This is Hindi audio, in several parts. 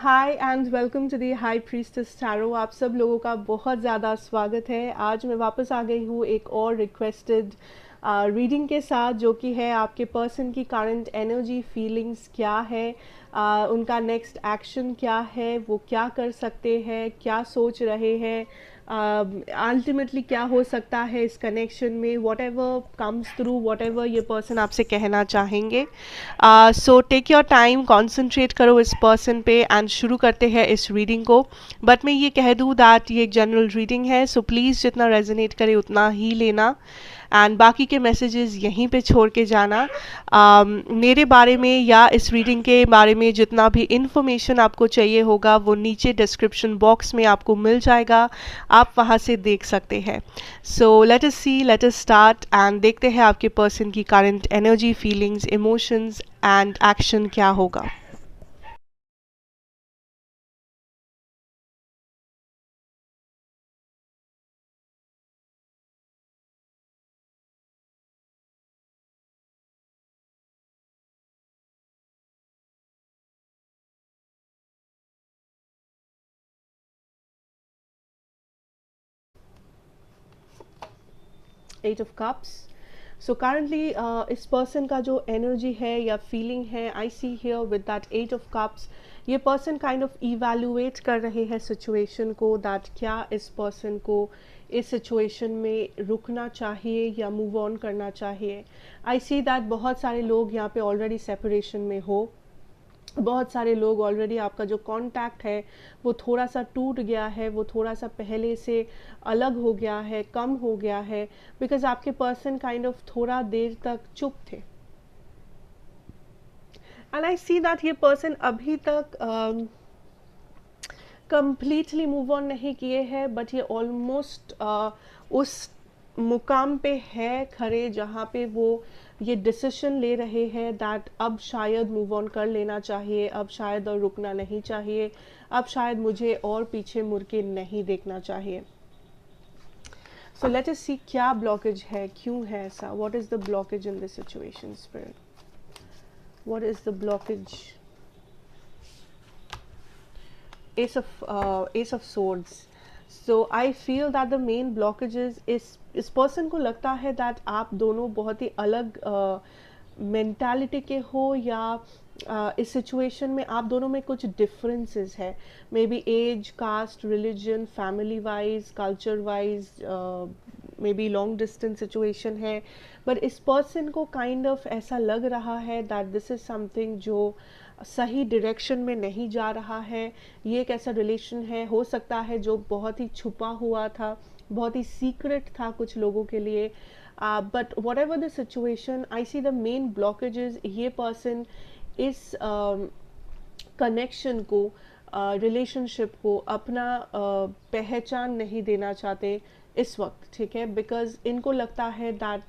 Hi and welcome to the high priestess tarot. आप सब लोगों का बहुत ज़्यादा स्वागत है। आज मैं वापस आ गई हूँ एक और रिक्वेस्टेड रीडिंग के साथ, जो कि है आपके पर्सन की करंट एनर्जी, फीलिंग्स क्या है, उनका नेक्स्ट एक्शन क्या है, वो क्या कर सकते हैं, क्या सोच रहे हैं, अल्टीमेटली क्या हो सकता है इस कनेक्शन में, whatever comes through, whatever ये पर्सन आपसे कहना चाहेंगे। So take your time, concentrate करो इस पर्सन पे एंड शुरू करते हैं इस रीडिंग को। बट मैं ये कह दूँ दैट ये एक जनरल रीडिंग है, सो प्लीज़ जितना रेजोनेट करे उतना ही लेना एंड बाकी के मैसेजेस यहीं पे छोड़ के जाना। मेरे बारे में या इस रीडिंग के बारे में जितना भी इंफॉर्मेशन आपको चाहिए होगा वो नीचे डिस्क्रिप्शन बॉक्स में आपको मिल जाएगा, आप वहाँ से देख सकते हैं। So let us see, let us start and देखते हैं आपके पर्सन की current energy, feelings, emotions and action क्या होगा। Eight of cups. So currently इस पर्सन का जो एनर्जी है या फीलिंग है, I see here with that eight of cups, ये पर्सन काइंड ऑफ इवैल्यूएट कर रहे हैं सिचुएशन को, दैट क्या इस पर्सन को इस सिचुएशन में रुकना चाहिए या मूव ऑन करना चाहिए। आई सी दैट बहुत सारे लोग यहाँ पे ऑलरेडी सेपरेशन में हो, बहुत सारे लोग ऑलरेडी, आपका जो कांटेक्ट है वो थोड़ा सा टूट गया है, वो थोड़ा सा पहले से अलग हो गया है, कम हो गया है, बिकॉज आपके पर्सन काइंड ऑफ थोड़ा देर तक चुप थे। एंड आई सी दैट ये पर्सन अभी तक कंप्लीटली मूव ऑन नहीं किए हैं, बट ये ऑलमोस्ट उस मुकाम पे है खड़े जहाँ पे वो ये डिसीजन ले रहे हैं दैट अब शायद मूव ऑन कर लेना चाहिए, अब शायद और रुकना नहीं चाहिए, अब शायद मुझे और पीछे मुड़ के नहीं देखना चाहिए। सो लेट अस सी क्या ब्लॉकेज है, क्यों है ऐसा, what is the blockage in this situation spirit, what is the blockage. Ace of Swords. So I feel that the main blockages इस पर्सन को लगता है दैट आप दोनों बहुत ही अलग मेंटालिटी के हो, या इस सिचुएशन में आप दोनों में कुछ डिफरेंसेस है, maybe age, caste, religion, family wise, culture wise, maybe long distance situation है। बट इस पर्सन को काइंड ऑफ ऐसा लग रहा है दैट दिस इज समथिंग जो सही डायरेक्शन में नहीं जा रहा है। ये एक ऐसा रिलेशन है, हो सकता है जो बहुत ही छुपा हुआ था, बहुत ही सीक्रेट था कुछ लोगों के लिए। But what ever the situation, I see the main blockages, ये पर्सन इस कनेक्शन को, रिलेशनशिप को अपना पहचान नहीं देना चाहते इस वक्त, ठीक है, बिकॉज इनको लगता है दैट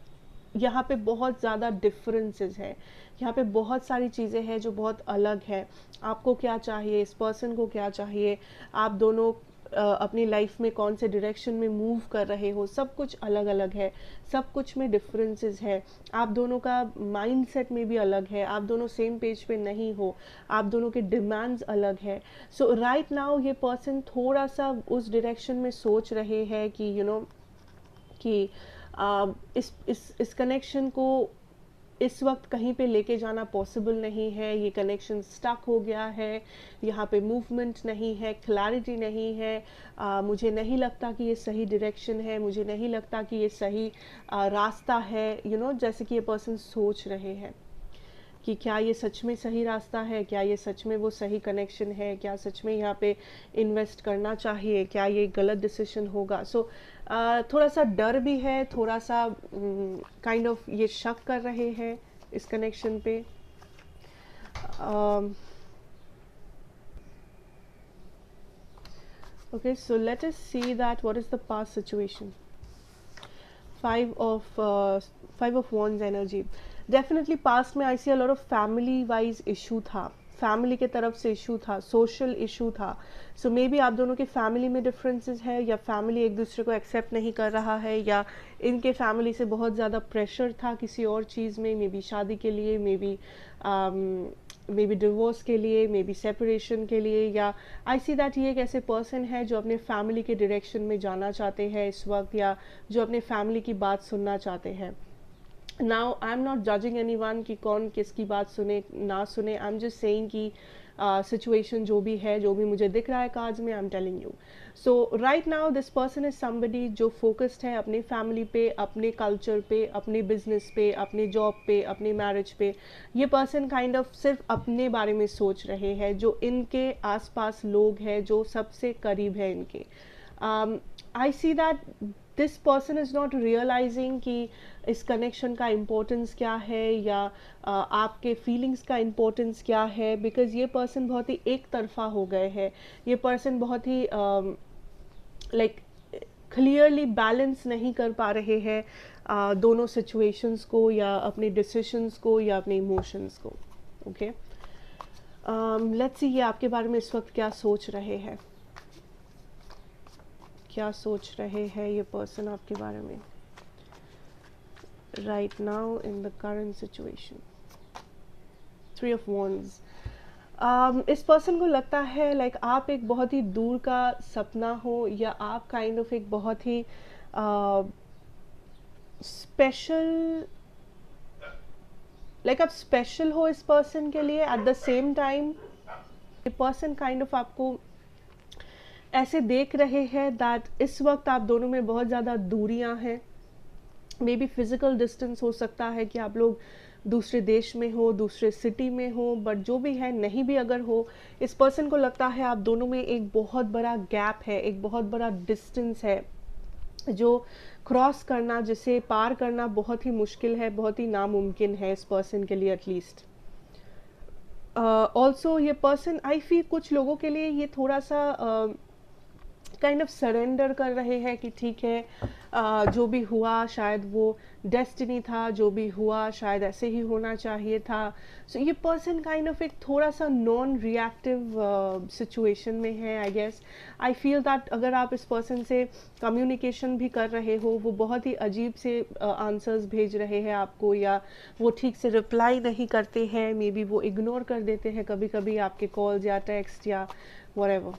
यहाँ पे बहुत ज़्यादा डिफरेंसेस है, यहाँ पे बहुत सारी चीज़ें हैं जो बहुत अलग है। आपको क्या चाहिए, इस पर्सन को क्या चाहिए, आप दोनों अपनी लाइफ में कौन से डायरेक्शन में मूव कर रहे हो, सब कुछ अलग अलग है, सब कुछ में डिफरेंसेस है। आप दोनों का माइंडसेट में भी अलग है, आप दोनों सेम पेज पे नहीं हो, आप दोनों के डिमांड्स अलग है। सो राइट नाउ ये पर्सन थोड़ा सा उस डायरेक्शन में सोच रहे हैं कि कि इस कनेक्शन को इस वक्त कहीं पे लेके जाना पॉसिबल नहीं है, ये कनेक्शन स्टक हो गया है, यहाँ पे मूवमेंट नहीं है, क्लैरिटी नहीं है, मुझे नहीं लगता कि ये सही डायरेक्शन है, मुझे नहीं लगता कि ये सही रास्ता है, जैसे कि ये पर्सन सोच रहे हैं कि क्या ये सच में सही रास्ता है, क्या ये सच में वो सही कनेक्शन है, क्या सच में यहाँ पे इन्वेस्ट करना चाहिए, क्या ये गलत डिसीजन होगा। सो थोड़ा सा डर भी है, थोड़ा सा काइंड ऑफ ये शक कर रहे हैं इस कनेक्शन पे। Okay, so let us see that what is the past situation. Five of wands energy, definitely past में I see a lot of family wise issue था, फैमिली के तरफ से इशू था, सोशल इशू था। सो मे बी आप दोनों के फैमिली में डिफरेंसेस है, या फैमिली एक दूसरे को एक्सेप्ट नहीं कर रहा है, या इनके फैमिली से बहुत ज़्यादा प्रेशर था किसी और चीज़ में, मे बी शादी के लिए, may be may be divorce के लिए, मे बी सेपरेशन के लिए, या आई सी दैट ये एक ऐसे पर्सन है जो अपने फैमिली के डायरेक्शन में जाना चाहते हैं इस वक्त, या जो अपने फैमिली की बात सुनना चाहते हैं. Now I am not judging any one कि कौन किसकी बात सुने ना सुने. आई एम जस्ट सेइंग कि सिचुएशन जो भी है, जो भी मुझे दिख रहा है कार्ड्स में, I am telling you. So right now this person is somebody जो फोकस्ड है अपनी फैमिली पे, अपने कल्चर पे, अपने बिजनेस पे, अपने जॉब पे, अपने मैरिज पे. ये पर्सन काइंड ऑफ सिर्फ अपने बारे में सोच रहे हैं. जो इनके आसपास लोग हैं, जो सबसे करीब है इनके, I see that this person is not realising कि इस कनेक्शन का इम्पोर्टेंस क्या है, या आपके फीलिंग्स का इम्पोर्टेंस क्या है. बिकॉज ये पर्सन बहुत ही एक तरफा हो गए हैं. ये पर्सन बहुत ही लाइक क्लियरली बैलेंस नहीं कर पा रहे हैं दोनों सिचुएशंस को, या अपने डिसीशंस को, या अपने इमोशंस को. ओके, लेट्स सी ये आपके बारे में इस वक्त क्या सोच रहे हैं. क्या सोच रहे हैं ये पर्सन आपके बारे में right now in the current situation. 3 of Wands. इस पर्सन को लगता है लाइक आप एक बहुत ही दूर का सपना हो, या आप काइंड ऑफ एक बहुत ही स्पेशल, लाइक आप स्पेशल हो इस पर्सन के लिए. एट द सेम टाइम ये पर्सन काइंड ऑफ आपको ऐसे देख रहे हैं दैट इस वक्त आप दोनों में बहुत ज़्यादा दूरियां हैं. मे बी फिजिकल डिस्टेंस हो सकता है कि आप लोग दूसरे देश में हो, दूसरे सिटी में हो, बट जो भी है, नहीं भी अगर हो, इस पर्सन को लगता है आप दोनों में एक बहुत बड़ा गैप है, एक बहुत बड़ा डिस्टेंस है जो क्रॉस करना, जिसे पार करना बहुत ही मुश्किल है, बहुत ही नामुमकिन है इस पर्सन के लिए एटलीस्ट. ऑल्सो ये पर्सन आई फील कुछ लोगों के लिए ये थोड़ा सा काइंड ऑफ सरेंडर कर रहे हैं कि ठीक है, जो भी हुआ शायद वो डेस्टिनी था, जो भी हुआ शायद ऐसे ही होना चाहिए था. सो ये पर्सन काइंड ऑफ एक थोड़ा सा नॉन रिएक्टिव सिचुएशन में है. I guess I feel that अगर आप इस पर्सन से कम्युनिकेशन भी कर रहे हो, वो बहुत ही अजीब से आंसर्स भेज रहे हैं आपको, या वो ठीक से रिप्लाई नहीं करते हैं. मे बी वो इग्नोर कर देते हैं कभी कभी आपके कॉल्स या टेक्स्ट या whatever.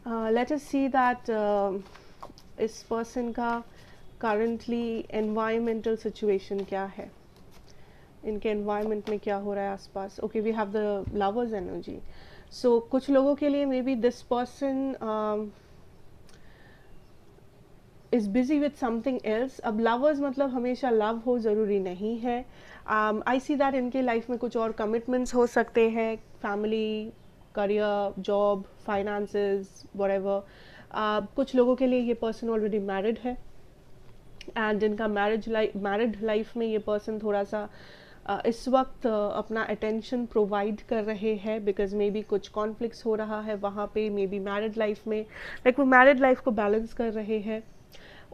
Late us see that इस पर्सन का करंटली एनवायरमेंटल सिचुएशन क्या है, इनके एनवायरमेंट में क्या हो रहा है आसपास. Okay, we have the lovers energy. So कुछ लोगों के लिए maybe this person is busy with something else. अब लवर्स मतलब हमेशा लव हो ज़रूरी नहीं है. आई सी दैट इनके लाइफ में कुछ और कमिटमेंट्स हो सकते हैं, family, career, job, finances, whatever. कुछ लोगों के लिए ये पर्सन ऑलरेडी मैरिड है, एंड इनका मैरिड लाइफ में ये पर्सन थोड़ा सा इस वक्त अपना अटेंशन प्रोवाइड कर रहे हैं, बिकॉज मे बी कुछ कॉन्फ्लिक्ट्स हो रहा है वहाँ पे. मे बी मैरिड लाइफ में लाइक वो मैरिड लाइफ को बैलेंस कर रहे हैं.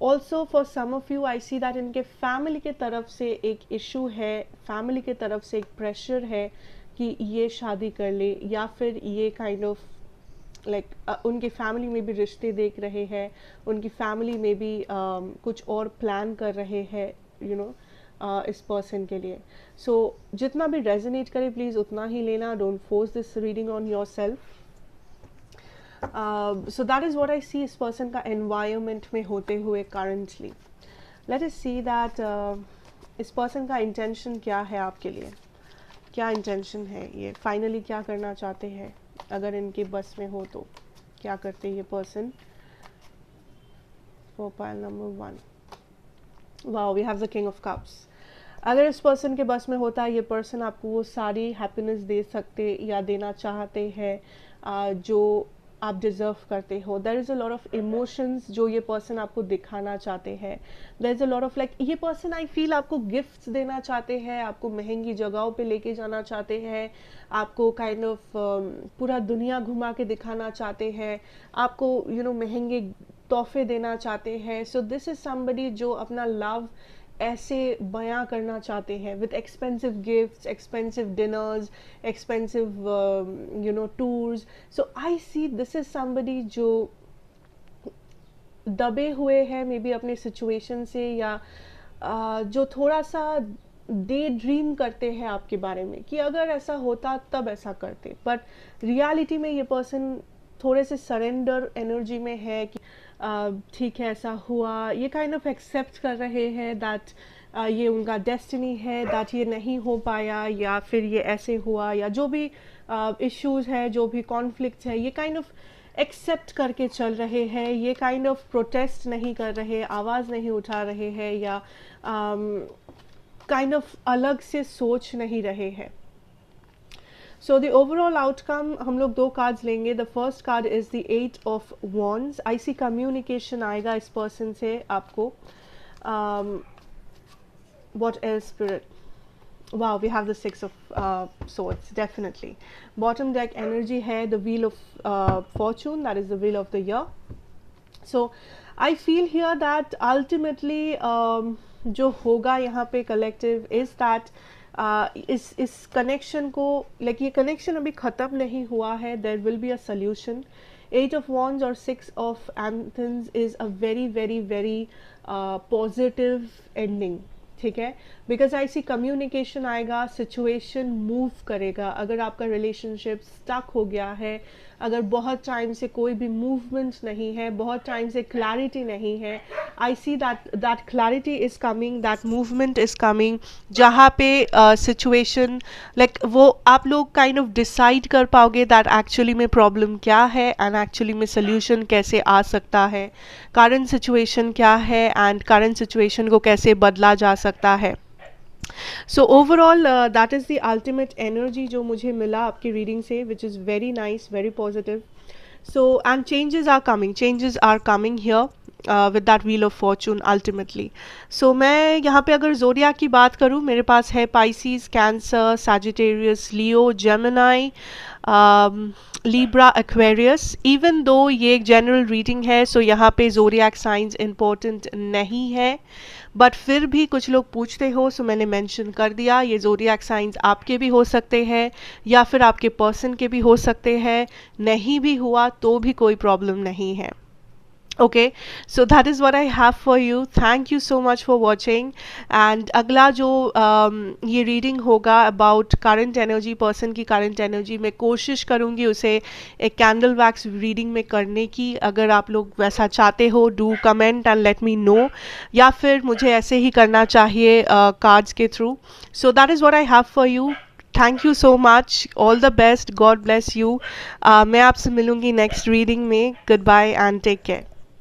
Also for some of you I see that इनके फैमिली के तरफ से एक इशू है, फैमिली के तरफ से एक प्रेशर है कि ये शादी कर ले, या फिर ये काइंड ऑफ लाइक उनकी फैमिली में भी रिश्ते देख रहे हैं, उनकी फैमिली में भी कुछ और प्लान कर रहे हैं यू नो इस पर्सन के लिए. सो जितना भी रेजोनेट करे प्लीज़ उतना ही लेना. Don't force this reading on yourself. So that is what I see इस पर्सन का एनवायरनमेंट में होते हुए currently. Let us see that इस पर्सन का इंटेंशन क्या है आपके लिए. क्या इंटेंशन है, ये फाइनली क्या करना चाहते हैं, अगर इनके बस में हो तो क्या करते हैं ये person. For pile number 1, wow, we have the king of cups. अगर इस पर्सन के बस में होता है, ये पर्सन आपको वो सारी हैप्पीनेस दे सकते या देना चाहते हैं जो आप डिज़र्व करते हो. There is a lot of emotions जो ये पर्सन आपको दिखाना चाहते हैं. There is a lot of like ये पर्सन आई फील आपको गिफ्ट्स देना चाहते हैं, आपको महंगी जगहों पे लेके जाना चाहते हैं, आपको काइंड ऑफ पूरा दुनिया घुमा के दिखाना चाहते हैं, आपको महंगे तोहफे देना चाहते हैं. सो दिस इज़ समबडी जो अपना लव ऐसे बयां करना चाहते हैं with expensive gifts, expensive dinners, expensive tours. So I see this is somebody जो दबे हुए हैं मे बी अपने सिचुएशन से, या जो थोड़ा सा डे ड्रीम करते हैं आपके बारे में कि अगर ऐसा होता तब ऐसा करते, बट रियलिटी में ये पर्सन थोड़े से सरेंडर एनर्जी में है कि ठीक है ऐसा हुआ, ये काइंड ऑफ एक्सेप्ट कर रहे हैं दैट ये उनका डेस्टिनी है, दैट ये नहीं हो पाया या फिर ये ऐसे हुआ, या जो भी इश्यूज है, जो भी कॉन्फ्लिक्ट है, ये काइंड ऑफ एक्सेप्ट करके चल रहे हैं। ये काइंड ऑफ प्रोटेस्ट नहीं कर रहे, आवाज़ नहीं उठा रहे हैं, या काइंड ऑफ अलग से सोच नहीं रहे हैं। सो द ओवरऑल आउटकम हम लोग 2 कार्ड्स लेंगे। The first card is the 8 of wands. I see communication आएगा इस पर्सन से आपको। What else, Spirit? Wow, we have the 6 of swords, definitely. Bottom deck energy hai, the wheel of fortune, that is the wheel of the year. So I feel here that ultimately जो होगा यहाँ पे collective is that इस connection को, like ये connection अभी ख़त्म नहीं हुआ है, there will be a solution. 8 of wands or 6 of anthens is a very very very positive ending, ठीक है, बिकॉज आई सी कम्युनिकेशन आएगा, सिचुएशन मूव करेगा। अगर आपका रिलेशनशिप स्टक हो गया है, अगर बहुत टाइम से कोई भी मूवमेंट नहीं है, बहुत टाइम से क्लैरिटी नहीं है, I see that clarity is coming, that movement is coming, जहाँ पे सिचुएशन लाइक वो आप लोग काइंड ऑफ डिसाइड कर पाओगे दैट एक्चुअली में प्रॉब्लम क्या है एंड एक्चुअली में सोल्यूशन कैसे आ सकता है, करंट सिचुएशन क्या है एंड करंट सिचुएशन को कैसे बदला जा सकता है। So overall that is the ultimate energy जो मुझे मिला आपकी रीडिंग से, which is very nice, very positive. So and changes are coming here with that wheel of fortune ultimately. So मैं यहाँ पे अगर ज़ोडिया की बात करूँ, मेरे पास है Pisces, Cancer, Sagittarius, Leo, Gemini, Libra, Aquarius. Even though ये एक जनरल रीडिंग है, सो यहाँ पे ज़ोडियाक साइंस इम्पोर्टेंट नहीं है, बट फिर भी कुछ लोग पूछते हो, सो मैंने मेंशन कर दिया। ये ज़ोडियाक साइंस आपके भी हो सकते हैं या फिर आपके पर्सन के भी हो सकते हैं, नहीं भी हुआ तो भी कोई प्रॉब्लम नहीं है। Okay, so that is what I have for you. Thank you so much for watching. And अगला जो ये रीडिंग होगा अबाउट करंट एनर्जी, पर्सन की करंट एनर्जी, मैं कोशिश करूँगी उसे एक कैंडल वैक्स रीडिंग में करने की। अगर आप लोग वैसा चाहते हो, do comment and let me know, या फिर मुझे ऐसे ही करना चाहिए कार्ड्स के through. So that is what I have for you. Thank you so much, all the best, god bless you. मैं आपसे मिलूँगी नेक्स्ट रीडिंग में। Goodbye and take care.